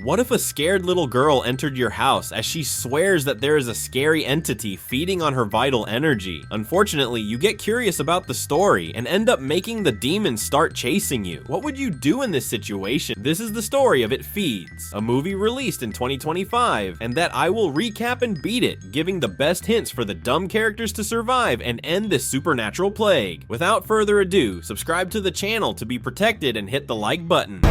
What if a scared little girl entered your house as she swears that there is a scary entity feeding on her vital energy? Unfortunately, you get curious about the story and end up making the demons start chasing you. What would you do in this situation? This is the story of It Feeds, a movie released in 2025, and that I will recap and beat it, giving the best hints for the dumb characters to survive and end this supernatural plague. Without further ado, subscribe to the channel to be protected and hit the like button.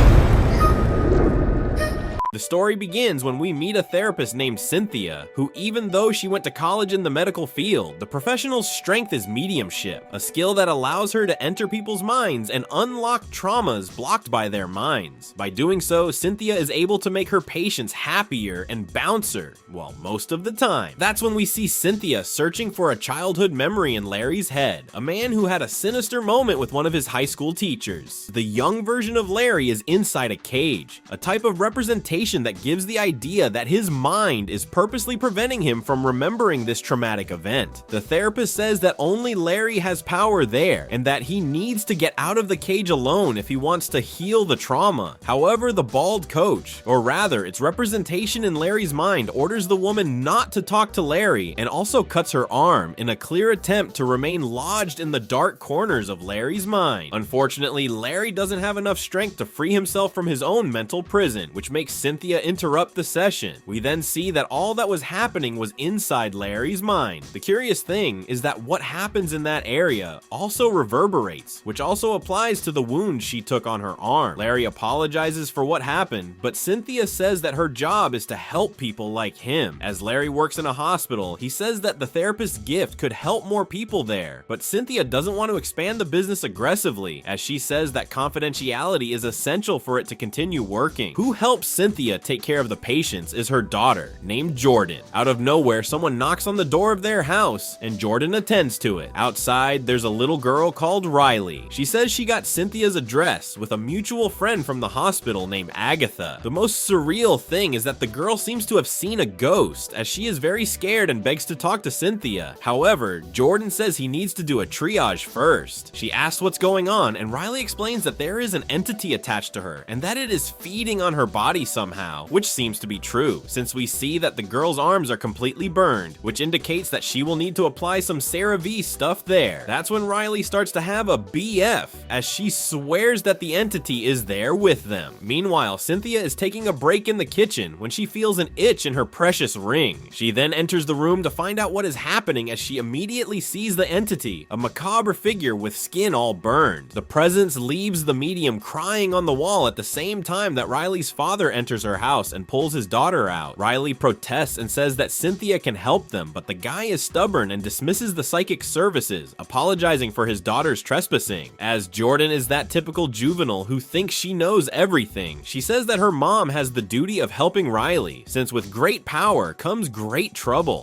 The story begins when we meet a therapist named Cynthia, who, even though she went to college in the medical field, the professional's strength is mediumship, a skill that allows her to enter people's minds and unlock traumas blocked by their minds. By doing so, Cynthia is able to make her patients happier and bouncer, well, most of the time. That's when we see Cynthia searching for a childhood memory in Larry's head, a man who had a sinister moment with one of his high school teachers. The young version of Larry is inside a cage, a type of representation that gives the idea that his mind is purposely preventing him from remembering this traumatic event. The therapist says that only Larry has power there, and that he needs to get out of the cage alone if he wants to heal the trauma. However, the bald coach, or rather its representation in Larry's mind, orders the woman not to talk to Larry and also cuts her arm in a clear attempt to remain lodged in the dark corners of Larry's mind. Unfortunately, Larry doesn't have enough strength to free himself from his own mental prison, which makes Cynthia interrupt the session. We then see that all that was happening was inside Larry's mind. The curious thing is that what happens in that area also reverberates, which also applies to the wound she took on her arm. Larry apologizes for what happened, but Cynthia says that her job is to help people like him. As Larry works in a hospital, he says that the therapist's gift could help more people there, but Cynthia doesn't want to expand the business aggressively, as she says that confidentiality is essential for it to continue working. Who helps Cynthia take care of the patients is her daughter, named Jordan. Out of nowhere, someone knocks on the door of their house, and Jordan attends to it. Outside, there's a little girl called Riley. She says she got Cynthia's address with a mutual friend from the hospital named Agatha. The most surreal thing is that the girl seems to have seen a ghost, as she is very scared and begs to talk to Cynthia. However, Jordan says he needs to do a triage first. She asks what's going on, and Riley explains that there is an entity attached to her, and that it is feeding on her body somehow, which seems to be true, since we see that the girl's arms are completely burned, which indicates that she will need to apply some CeraVe stuff there. That's when Riley starts to have a BF, as she swears that the entity is there with them. Meanwhile, Cynthia is taking a break in the kitchen when she feels an itch in her precious ring. She then enters the room to find out what is happening, as she immediately sees the entity, a macabre figure with skin all burned. The presence leaves the medium crying on the wall at the same time that Riley's father enters her house and pulls his daughter out. Riley protests and says that Cynthia can help them, but the guy is stubborn and dismisses the psychic services, apologizing for his daughter's trespassing. As Jordan is that typical juvenile who thinks she knows everything, she says that her mom has the duty of helping Riley, since with great power comes great trouble.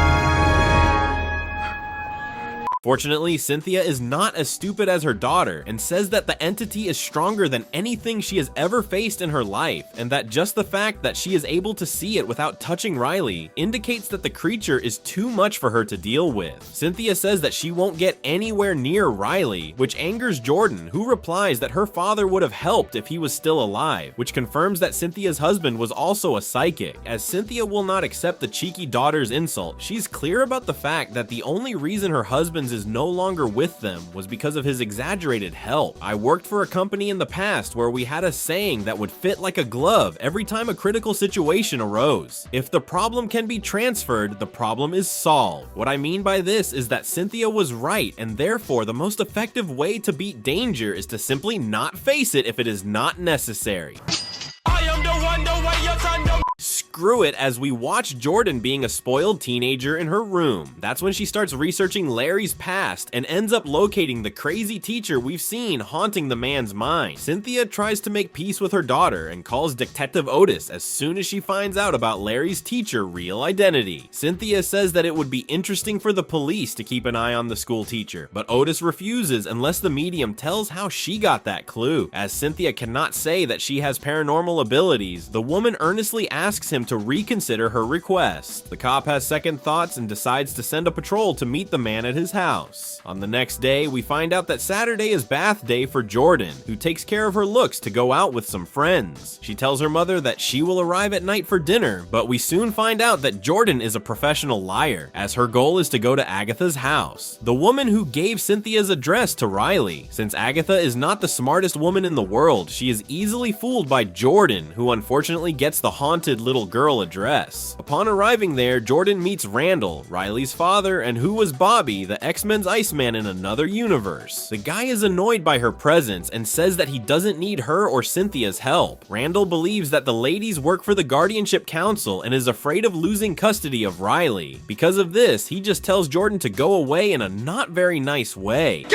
Fortunately, Cynthia is not as stupid as her daughter and says that the entity is stronger than anything she has ever faced in her life, and that just the fact that she is able to see it without touching Riley indicates that the creature is too much for her to deal with. Cynthia says that she won't get anywhere near Riley, which angers Jordan, who replies that her father would have helped if he was still alive, which confirms that Cynthia's husband was also a psychic. As Cynthia will not accept the cheeky daughter's insult, she's clear about the fact that the only reason her husband's is no longer with them was because of his exaggerated help. I worked for a company in the past where we had a saying that would fit like a glove every time a critical situation arose. If the problem can be transferred, the problem is solved. What I mean by this is that Cynthia was right, and therefore the most effective way to beat danger is to simply not face it if it is not necessary. I am the one, the way your son don't. Screw it, as we watch Jordan being a spoiled teenager in her room. That's when she starts researching Larry's past and ends up locating the crazy teacher we've seen haunting the man's mind. Cynthia tries to make peace with her daughter and calls Detective Otis as soon as she finds out about Larry's teacher's real identity. Cynthia says that it would be interesting for the police to keep an eye on the school teacher, but Otis refuses unless the medium tells how she got that clue. As Cynthia cannot say that she has paranormal abilities, the woman earnestly asks him to reconsider her request. The cop has second thoughts and decides to send a patrol to meet the man at his house. On the next day, we find out that Saturday is bath day for Jordan, who takes care of her looks to go out with some friends. She tells her mother that she will arrive at night for dinner, but we soon find out that Jordan is a professional liar, as her goal is to go to Agatha's house, the woman who gave Cynthia's address to Riley. Since Agatha is not the smartest woman in the world, she is easily fooled by Jordan, who unfortunately gets the haunted little girl address. Upon arriving there, Jordan meets Randall, Riley's father, and who was Bobby, the X-Men's Iceman in another universe. The guy is annoyed by her presence and says that he doesn't need her or Cynthia's help. Randall believes that the ladies work for the Guardianship Council and is afraid of losing custody of Riley. Because of this, he just tells Jordan to go away in a not very nice way.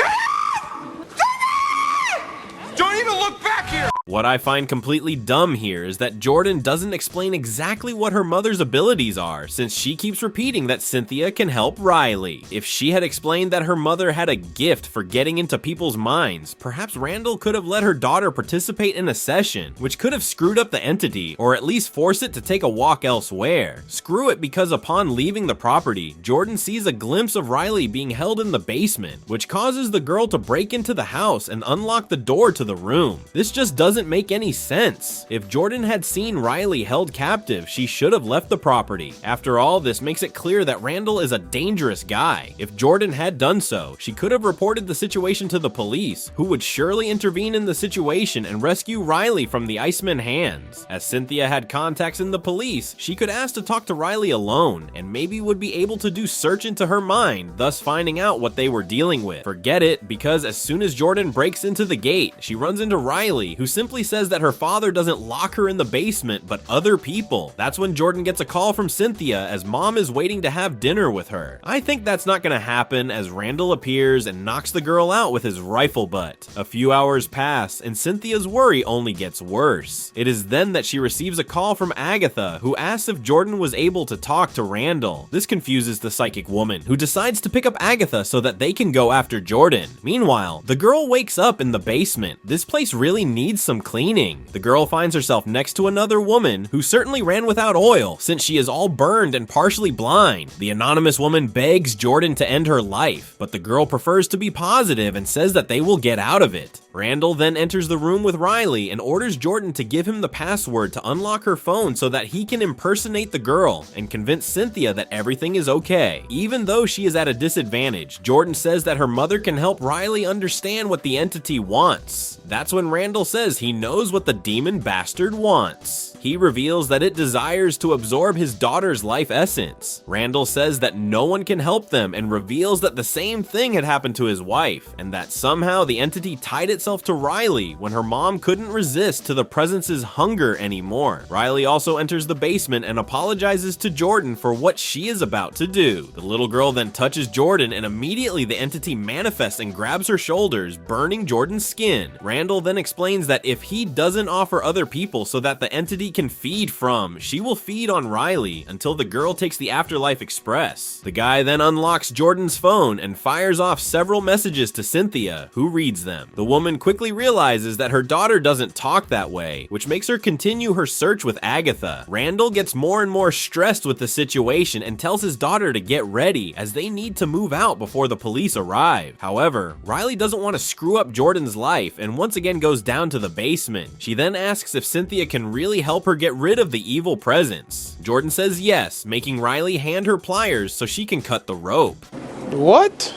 Don't even look back here! What I find completely dumb here is that Jordan doesn't explain exactly what her mother's abilities are, since she keeps repeating that Cynthia can help Riley. If she had explained that her mother had a gift for getting into people's minds, perhaps Randall could have let her daughter participate in a session, which could have screwed up the entity, or at least force it to take a walk elsewhere. Screw it, because upon leaving the property, Jordan sees a glimpse of Riley being held in the basement, which causes the girl to break into the house and unlock the door to the room. This just doesn't make any sense. If Jordan had seen Riley held captive, she should have left the property. After all, this makes it clear that Randall is a dangerous guy. If Jordan had done so, she could have reported the situation to the police, who would surely intervene in the situation and rescue Riley from the Iceman's hands. As Cynthia had contacts in the police, she could ask to talk to Riley alone, and maybe would be able to do search into her mind, thus finding out what they were dealing with. Forget it, because as soon as Jordan breaks into the gate, she runs into Riley, who simply says that her father doesn't lock her in the basement, but other people. That's when Jordan gets a call from Cynthia, as mom is waiting to have dinner with her. I think that's not gonna happen, as Randall appears and knocks the girl out with his rifle butt. A few hours pass, and Cynthia's worry only gets worse. It is then that she receives a call from Agatha, who asks if Jordan was able to talk to Randall. This confuses the psychic woman, who decides to pick up Agatha so that they can go after Jordan. Meanwhile, the girl wakes up in the basement. This place really needs some cleaning. The girl finds herself next to another woman who certainly ran without oil, since she is all burned and partially blind. The anonymous woman begs Jordan to end her life, but the girl prefers to be positive and says that they will get out of it. Randall then enters the room with Riley and orders Jordan to give him the password to unlock her phone so that he can impersonate the girl and convince Cynthia that everything is okay. Even though she is at a disadvantage, Jordan says that her mother can help Riley understand what the entity wants. That's when Randall says he knows what the demon bastard wants. He reveals that it desires to absorb his daughter's life essence. Randall says that no one can help them and reveals that the same thing had happened to his wife, and that somehow the entity tied itself to Riley when her mom couldn't resist to the presence's hunger anymore. Riley also enters the basement and apologizes to Jordan for what she is about to do. The little girl then touches Jordan, and immediately the entity manifests and grabs her shoulders, burning Jordan's skin. Randall then explains that if he doesn't offer other people so that the entity can feed from, she will feed on Riley until the girl takes the Afterlife Express. The guy then unlocks Jordan's phone and fires off several messages to Cynthia, who reads them. The woman quickly realizes that her daughter doesn't talk that way, which makes her continue her search with Agatha. Randall gets more and more stressed with the situation and tells his daughter to get ready, as they need to move out before the police arrive. However, Riley doesn't want to screw up Jordan's life and once again goes down to the basement. She then asks if Cynthia can really help her get rid of the evil presence. Jordan says yes, making Riley hand her pliers so she can cut the rope. What?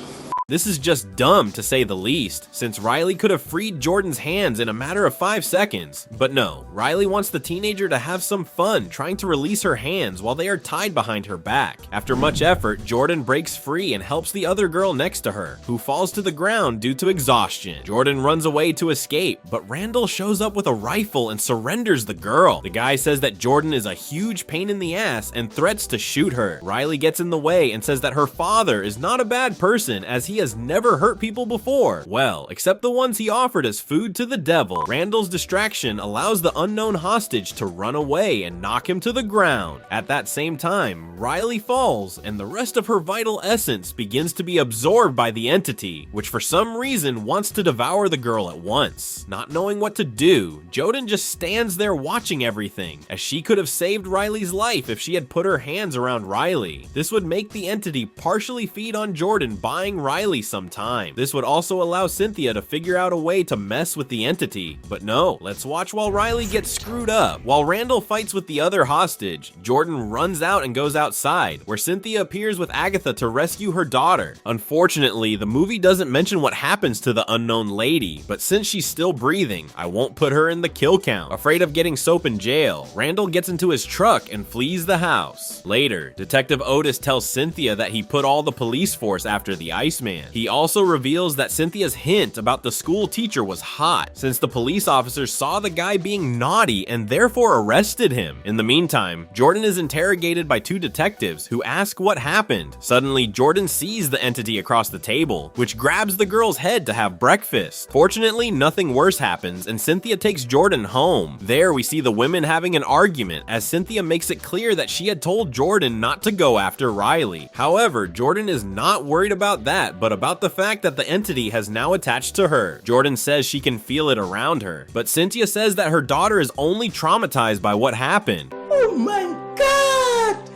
This is just dumb to say the least, since Riley could have freed Jordan's hands in a matter of 5 seconds. But no, Riley wants the teenager to have some fun trying to release her hands while they are tied behind her back. After much effort, Jordan breaks free and helps the other girl next to her, who falls to the ground due to exhaustion. Jordan runs away to escape, but Randall shows up with a rifle and surrenders the girl. The guy says that Jordan is a huge pain in the ass and threats to shoot her. Riley gets in the way and says that her father is not a bad person, as he he has never hurt people before. Well, except the ones he offered as food to the devil. Randall's distraction allows the unknown hostage to run away and knock him to the ground. At that same time, Riley falls, and the rest of her vital essence begins to be absorbed by the entity, which for some reason wants to devour the girl at once. Not knowing what to do, Joden just stands there watching everything, as she could have saved Riley's life if she had put her hands around Riley. This would make the entity partially feed on Jordan, buying Riley some time. This would also allow Cynthia to figure out a way to mess with the entity. But no, let's watch while Riley gets screwed up. While Randall fights with the other hostage, Jordan runs out and goes outside, where Cynthia appears with Agatha to rescue her daughter. Unfortunately, the movie doesn't mention what happens to the unknown lady, but since she's still breathing, I won't put her in the kill count. Afraid of getting soap in jail, Randall gets into his truck and flees the house. Later, Detective Otis tells Cynthia that he put all the police force after the Iceman. He also reveals that Cynthia's hint about the school teacher was hot, since the police officers saw the guy being naughty and therefore arrested him. In the meantime, Jordan is interrogated by two detectives who ask what happened. Suddenly, Jordan sees the entity across the table, which grabs the girl's head to have breakfast. Fortunately, nothing worse happens, and Cynthia takes Jordan home. There, we see the women having an argument, as Cynthia makes it clear that she had told Jordan not to go after Riley. However, Jordan is not worried about that, but about the fact that the entity has now attached to her. Jordan says she can feel it around her, but Cynthia says that her daughter is only traumatized by what happened. Oh my God!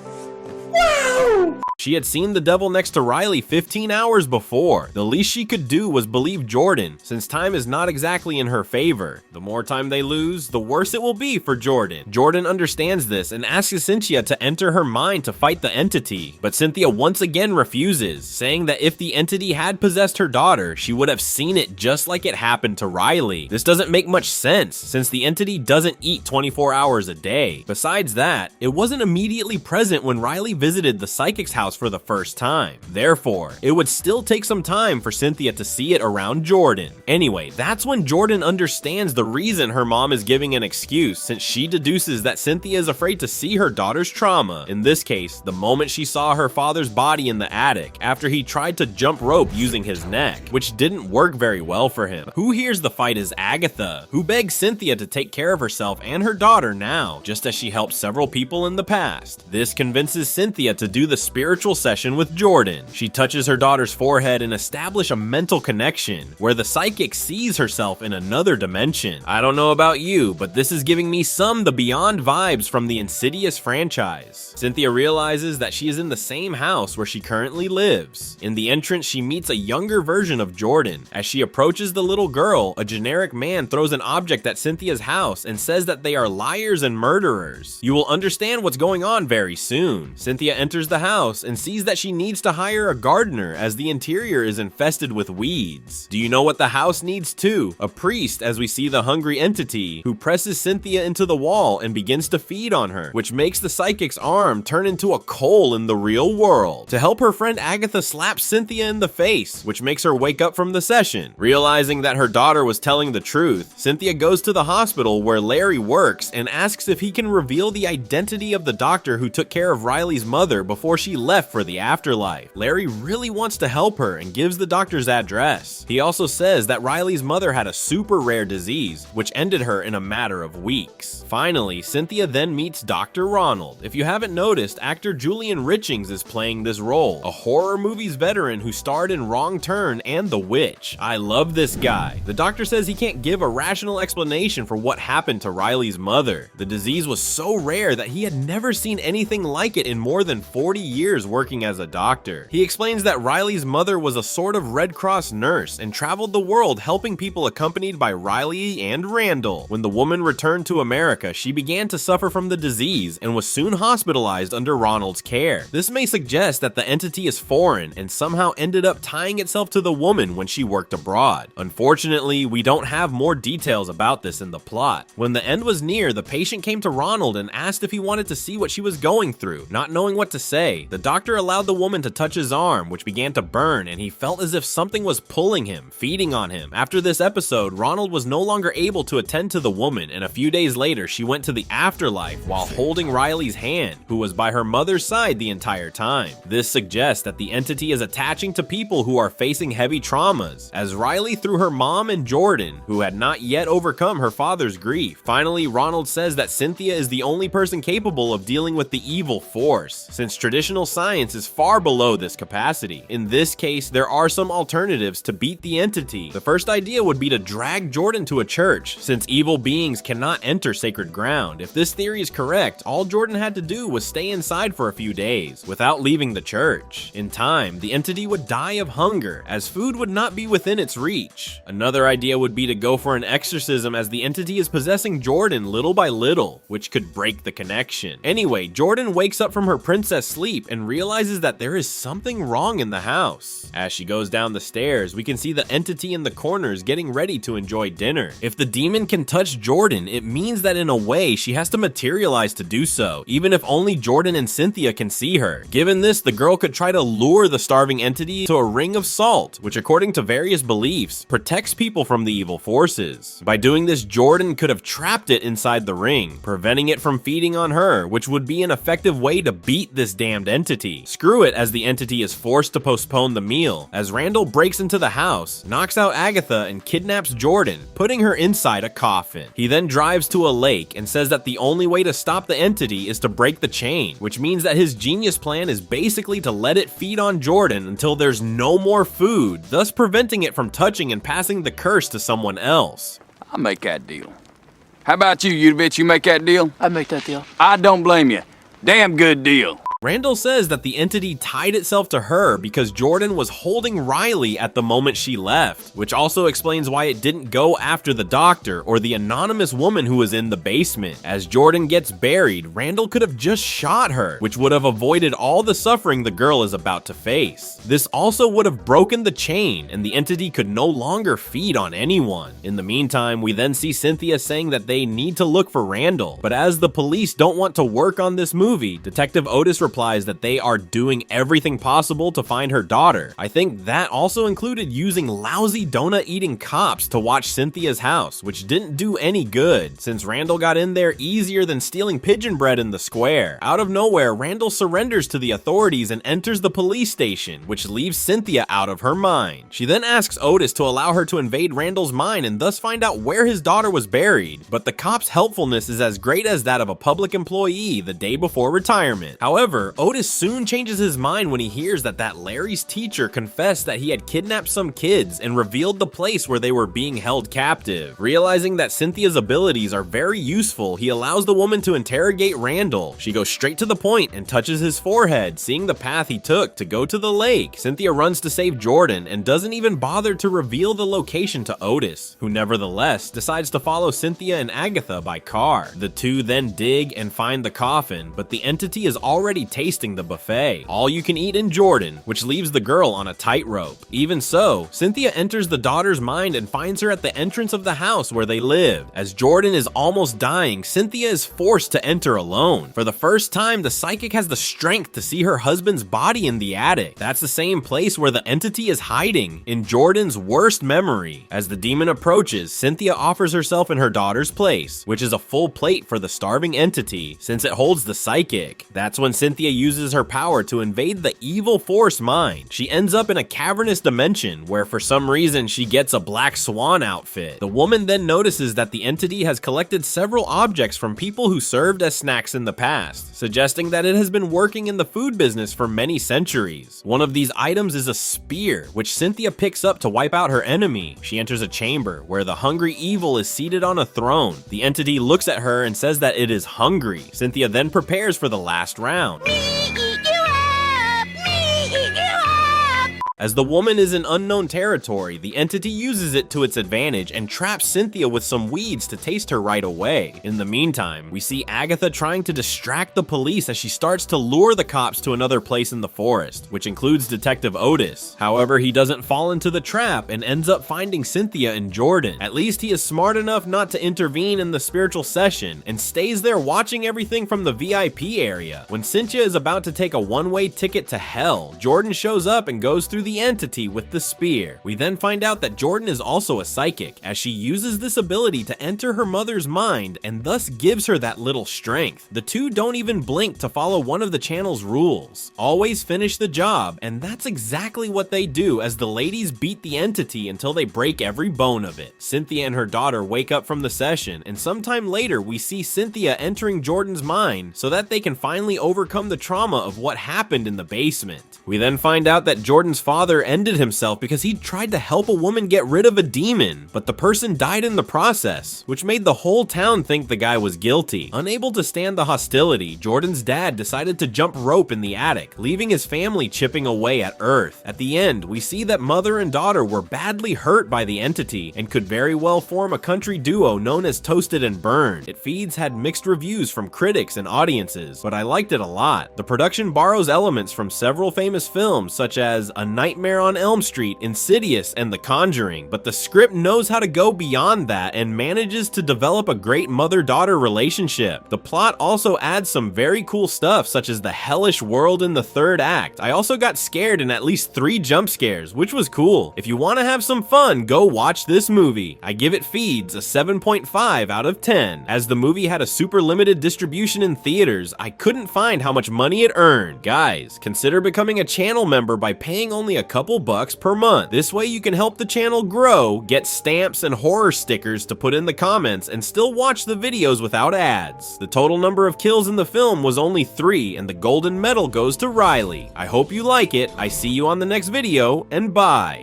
Wow! She had seen the devil next to Riley 15 hours before. The least she could do was believe Jordan, since time is not exactly in her favor. The more time they lose, the worse it will be for Jordan. Jordan understands this and asks Cynthia to enter her mind to fight the entity, but Cynthia once again refuses, saying that if the entity had possessed her daughter, she would have seen it just like it happened to Riley. This doesn't make much sense, since the entity doesn't eat 24 hours a day. Besides that, it wasn't immediately present when Riley visited the psychic's house for the first time. Therefore, it would still take some time for Cynthia to see it around Jordan. Anyway, that's when Jordan understands the reason her mom is giving an excuse, since she deduces that Cynthia is afraid to see her daughter's trauma. In this case, the moment she saw her father's body in the attic after he tried to jump rope using his neck, which didn't work very well for him. Who hears the fight is Agatha, who begs Cynthia to take care of herself and her daughter now, just as she helped several people in the past. This convinces Cynthia to do the spiritual session with Jordan. She touches her daughter's forehead and establish a mental connection where the psychic sees herself in another dimension. I don't know about you, but this is giving me some The Beyond vibes from the Insidious franchise. Cynthia realizes that she is in the same house where she currently lives. In the entrance, she meets a younger version of Jordan. As she approaches the little girl, a generic man throws an object at Cynthia's house and says that they are liars and murderers. You will understand what's going on very soon. Cynthia enters the house and sees that she needs to hire a gardener as the interior is infested with weeds. Do you know what the house needs too? A priest, as we see the hungry entity who presses Cynthia into the wall and begins to feed on her, which makes the psychic's arm turn into a coal in the real world. To help her friend Agatha slaps Cynthia in the face, which makes her wake up from the session. Realizing that her daughter was telling the truth, Cynthia goes to the hospital where Larry works and asks if he can reveal the identity of the doctor who took care of Riley's mother before she left for the afterlife. Larry really wants to help her and gives the doctor's address. He also says that Riley's mother had a super rare disease, which ended her in a matter of weeks. Finally, Cynthia then meets Dr. Ronald. If you haven't noticed, actor Julian Richings is playing this role, a horror movies veteran who starred in Wrong Turn and The Witch. I love this guy. The doctor says he can't give a rational explanation for what happened to Riley's mother. The disease was so rare that he had never seen anything like it in more than 40 years working as a doctor. He explains that Riley's mother was a sort of Red Cross nurse and traveled the world helping people accompanied by Riley and Randall. When the woman returned to America, she began to suffer from the disease and was soon hospitalized under Ronald's care. This may suggest that the entity is foreign and somehow ended up tying itself to the woman when she worked abroad. Unfortunately, we don't have more details about this in the plot. When the end was near, the patient came to Ronald and asked if he wanted to see what she was going through. Not knowing what to say, the doctor doctor allowed the woman to touch his arm, which began to burn, and he felt as if something was pulling him, feeding on him. After this episode, Ronald was no longer able to attend to the woman, and a few days later, she went to the afterlife while holding Riley's hand, who was by her mother's side the entire time. This suggests that the entity is attaching to people who are facing heavy traumas, as Riley through her mom and Jordan, who had not yet overcome her father's grief. Finally, Ronald says that Cynthia is the only person capable of dealing with the evil force, since traditional science is far below this capacity. In this case, there are some alternatives to beat the entity. The first idea would be to drag Jordan to a church, since evil beings cannot enter sacred ground. If this theory is correct, all Jordan had to do was stay inside for a few days, without leaving the church. In time, the entity would die of hunger, as food would not be within its reach. Another idea would be to go for an exorcism, as the entity is possessing Jordan little by little, which could break the connection. Anyway, Jordan wakes up from her princess sleep and realizes that there is something wrong in the house. As she goes down the stairs, we can see the entity in the corners getting ready to enjoy dinner. If the demon can touch Jordan, it means that in a way she has to materialize to do so, even if only Jordan and Cynthia can see her. Given this, the girl could try to lure the starving entity to a ring of salt, which according to various beliefs, protects people from the evil forces. By doing this, Jordan could have trapped it inside the ring, preventing it from feeding on her, which would be an effective way to beat this damned entity. Screw it, as the entity is forced to postpone the meal, as Randall breaks into the house, knocks out Agatha, and kidnaps Jordan, putting her inside a coffin. He then drives to a lake and says that the only way to stop the entity is to break the chain, which means that his genius plan is basically to let it feed on Jordan until there's no more food, thus preventing it from touching and passing the curse to someone else. I'll make that deal. How about you bitch? You make that deal? I'd make that deal. I don't blame you. Damn good deal. Randall says that the entity tied itself to her because Jordan was holding Riley at the moment she left, which also explains why it didn't go after the doctor or the anonymous woman who was in the basement. As Jordan gets buried, Randall could have just shot her, which would have avoided all the suffering the girl is about to face. This also would have broken the chain, and the entity could no longer feed on anyone. In the meantime, we then see Cynthia saying that they need to look for Randall, but as the police don't want to work on this movie, Detective Otis replies that they are doing everything possible to find her daughter. I think that also included using lousy donut-eating cops to watch Cynthia's house, which didn't do any good, since Randall got in there easier than stealing pigeon bread in the square. Out of nowhere, Randall surrenders to the authorities and enters the police station, which leaves Cynthia out of her mind. She then asks Otis to allow her to invade Randall's mind and thus find out where his daughter was buried, but the cop's helpfulness is as great as that of a public employee the day before retirement. However, Otis soon changes his mind when he hears that Larry's teacher confessed that he had kidnapped some kids and revealed the place where they were being held captive. Realizing that Cynthia's abilities are very useful, he allows the woman to interrogate Randall. She goes straight to the point and touches his forehead, seeing the path he took to go to the lake. Cynthia runs to save Jordan and doesn't even bother to reveal the location to Otis, who nevertheless decides to follow Cynthia and Agatha by car. The two then dig and find the coffin, but the entity is already tasting the buffet, all you can eat in Jordan, which leaves the girl on a tightrope. Even so, Cynthia enters the daughter's mind and finds her at the entrance of the house where they live. As Jordan is almost dying, Cynthia is forced to enter alone. For the first time, the psychic has the strength to see her husband's body in the attic. That's the same place where the entity is hiding, in Jordan's worst memory. As the demon approaches, Cynthia offers herself in her daughter's place, which is a full plate for the starving entity, since it holds the psychic. That's when Cynthia uses her power to invade the evil force mind. She ends up in a cavernous dimension where for some reason she gets a black swan outfit. The woman then notices that the entity has collected several objects from people who served as snacks in the past, suggesting that it has been working in the food business for many centuries. One of these items is a spear, which Cynthia picks up to wipe out her enemy. She enters a chamber where the hungry evil is seated on a throne. The entity looks at her and says that it is hungry. Cynthia then prepares for the last round. As the woman is in unknown territory, the entity uses it to its advantage and traps Cynthia with some weeds to taste her right away. In the meantime, we see Agatha trying to distract the police as she starts to lure the cops to another place in the forest, which includes Detective Otis. However, he doesn't fall into the trap and ends up finding Cynthia and Jordan. At least he is smart enough not to intervene in the spiritual session and stays there watching everything from the VIP area. When Cynthia is about to take a one-way ticket to hell, Jordan shows up and goes through the entity with the spear. We then find out that Jordan is also a psychic, as she uses this ability to enter her mother's mind and thus gives her that little strength. The two don't even blink to follow one of the channel's rules. Always finish the job, and that's exactly what they do as the ladies beat the entity until they break every bone of it. Cynthia and her daughter wake up from the session, and sometime later we see Cynthia entering Jordan's mind so that they can finally overcome the trauma of what happened in the basement. We then find out that Jordan's father ended himself because he tried to help a woman get rid of a demon, but the person died in the process, which made the whole town think the guy was guilty. Unable to stand the hostility, Jordan's dad decided to jump rope in the attic, leaving his family chipping away at Earth. At the end, we see that mother and daughter were badly hurt by the entity and could very well form a country duo known as Toasted and Burned. It Feeds had mixed reviews from critics and audiences, but I liked it a lot. The production borrows elements from several famous films such as A Nightmare on Elm Street, Insidious, and The Conjuring, but the script knows how to go beyond that and manages to develop a great mother-daughter relationship. The plot also adds some very cool stuff such as the hellish world in the third act. I also got scared in at least 3 jump scares, which was cool. If you want to have some fun, go watch this movie. I give It Feeds a 7.5 out of 10. As the movie had a super limited distribution in theaters, I couldn't find how much money it earned. Guys, consider becoming a channel member by paying only a couple bucks per month. This way you can help the channel grow, get stamps and horror stickers to put in the comments, and still watch the videos without ads. The total number of kills in the film was only 3, and the golden medal goes to Riley. I hope you like it. I see you on the next video, and bye.